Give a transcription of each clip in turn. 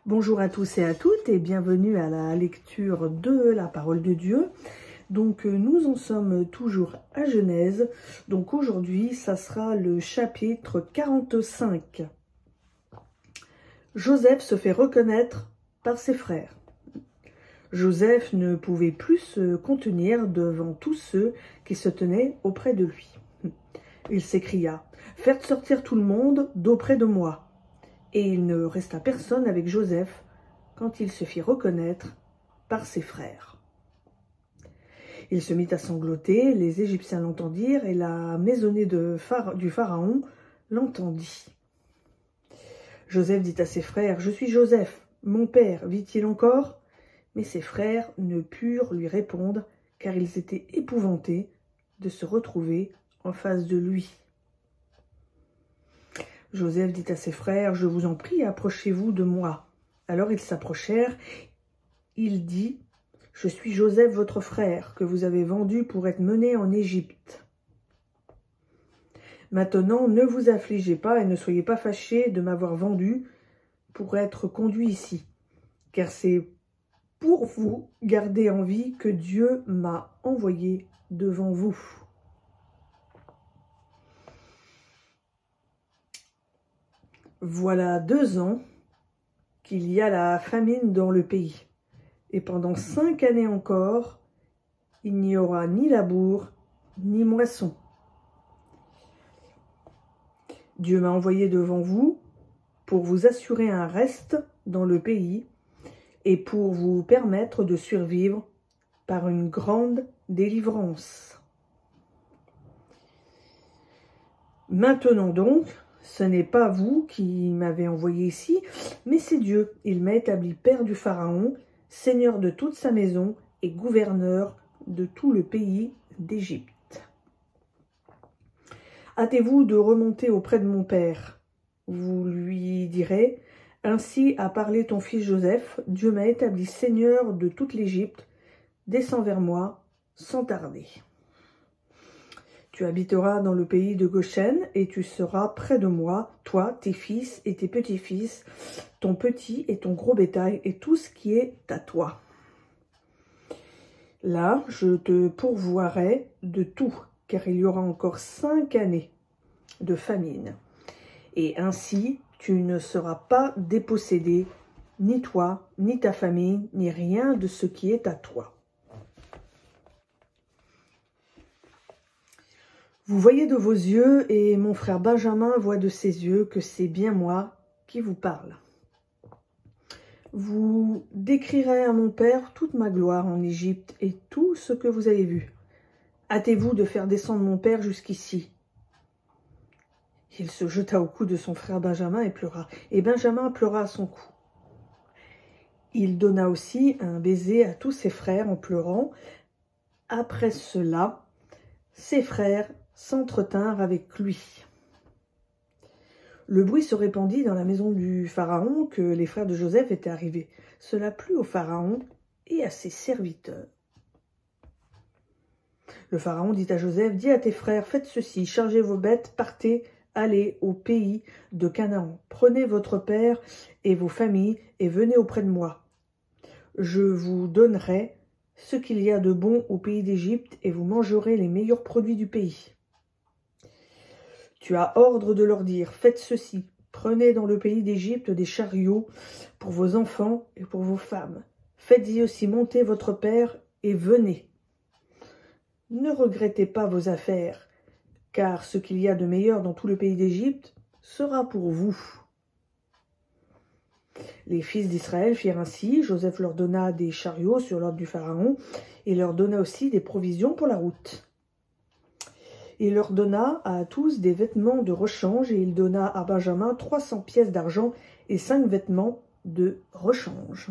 Bonjour à tous et à toutes et bienvenue à la lecture de la parole de Dieu. Donc nous en sommes toujours à Genèse. Donc aujourd'hui, ça sera le chapitre 45. Joseph se fait reconnaître par ses frères. Joseph ne pouvait plus se contenir devant tous ceux qui se tenaient auprès de lui. Il s'écria « Faites sortir tout le monde d'auprès de moi ». Et il ne resta personne avec Joseph quand il se fit reconnaître par ses frères. Il se mit à sangloter, les Égyptiens l'entendirent et la maisonnée du Pharaon l'entendit. Joseph dit à ses frères « Je suis Joseph, mon père, vit-il encore ?» Mais ses frères ne purent lui répondre car ils étaient épouvantés de se retrouver en face de lui. Joseph dit à ses frères « Je vous en prie, approchez-vous de moi. » Alors ils s'approchèrent. Il dit « Je suis Joseph, votre frère, que vous avez vendu pour être mené en Égypte. Maintenant, ne vous affligez pas et ne soyez pas fâchés de m'avoir vendu pour être conduit ici, car c'est pour vous garder en vie que Dieu m'a envoyé devant vous. » Voilà 2 ans qu'il y a la famine dans le pays. Et pendant 5 années encore, il n'y aura ni labour, ni moisson. Dieu m'a envoyé devant vous pour vous assurer un reste dans le pays et pour vous permettre de survivre par une grande délivrance. Maintenant donc, ce n'est pas vous qui m'avez envoyé ici, mais c'est Dieu. Il m'a établi père du Pharaon, seigneur de toute sa maison et gouverneur de tout le pays d'Égypte. Hâtez-vous de remonter auprès de mon père. Vous lui direz, ainsi a parlé ton fils Joseph, Dieu m'a établi seigneur de toute l'Égypte, descends vers moi sans tarder. Tu habiteras dans le pays de Goshen et tu seras près de moi, toi, tes fils et tes petits-fils, ton petit et ton gros bétail et tout ce qui est à toi. Là, je te pourvoirai de tout, car il y aura encore 5 années de famine. Et ainsi, tu ne seras pas dépossédé, ni toi, ni ta famille, ni rien de ce qui est à toi. Vous voyez de vos yeux, et mon frère Benjamin voit de ses yeux que c'est bien moi qui vous parle. Vous décrirez à mon père toute ma gloire en Égypte et tout ce que vous avez vu. Hâtez-vous de faire descendre mon père jusqu'ici. Il se jeta au cou de son frère Benjamin et pleura, et Benjamin pleura à son cou. Il donna aussi un baiser à tous ses frères en pleurant. Après cela, ses frères s'entretinrent avec lui. Le bruit se répandit dans la maison du Pharaon que les frères de Joseph étaient arrivés. Cela plut au Pharaon et à ses serviteurs. Le Pharaon dit à Joseph, « Dis à tes frères, faites ceci, chargez vos bêtes, partez, allez au pays de Canaan. Prenez votre père et vos familles et venez auprès de moi. Je vous donnerai ce qu'il y a de bon au pays d'Égypte et vous mangerez les meilleurs produits du pays. Tu as ordre de leur dire, faites ceci, prenez dans le pays d'Égypte des chariots pour vos enfants et pour vos femmes. Faites-y aussi monter votre père et venez. Ne regrettez pas vos affaires, car ce qu'il y a de meilleur dans tout le pays d'Égypte sera pour vous. » Les fils d'Israël firent ainsi. Joseph leur donna des chariots sur l'ordre du Pharaon et leur donna aussi des provisions pour la route. Il leur donna à tous des vêtements de rechange et il donna à Benjamin 300 pièces d'argent et 5 vêtements de rechange.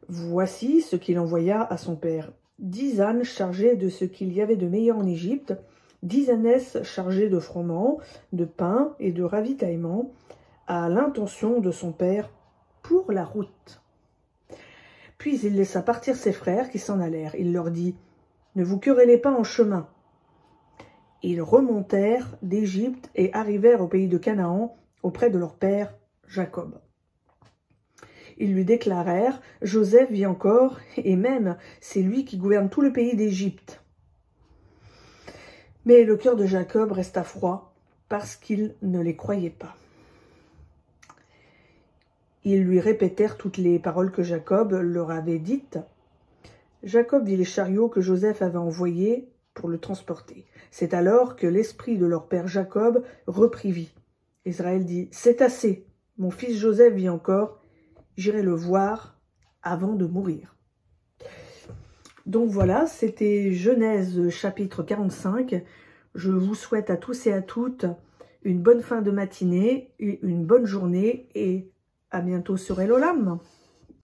Voici ce qu'il envoya à son père. 10 ânes chargés de ce qu'il y avait de meilleur en Égypte, 10 ânesses chargées de froment, de pain et de ravitaillement, à l'intention de son père pour la route. Puis il laissa partir ses frères qui s'en allèrent. Il leur dit, « Ne vous querellez pas en chemin. » Ils remontèrent d'Égypte et arrivèrent au pays de Canaan auprès de leur père Jacob. Ils lui déclarèrent, « Joseph vit encore, et même c'est lui qui gouverne tout le pays d'Égypte. » Mais le cœur de Jacob resta froid, parce qu'il ne les croyait pas. Ils lui répétèrent toutes les paroles que Jacob leur avait dites. Jacob vit les chariots que Joseph avait envoyés pour le transporter. C'est alors que l'esprit de leur père Jacob reprit vie. Israël dit, « C'est assez, mon fils Joseph vit encore, j'irai le voir avant de mourir. » Donc voilà, c'était Genèse chapitre 45. Je vous souhaite à tous et à toutes une bonne fin de matinée, une bonne journée et à bientôt sur Elolam.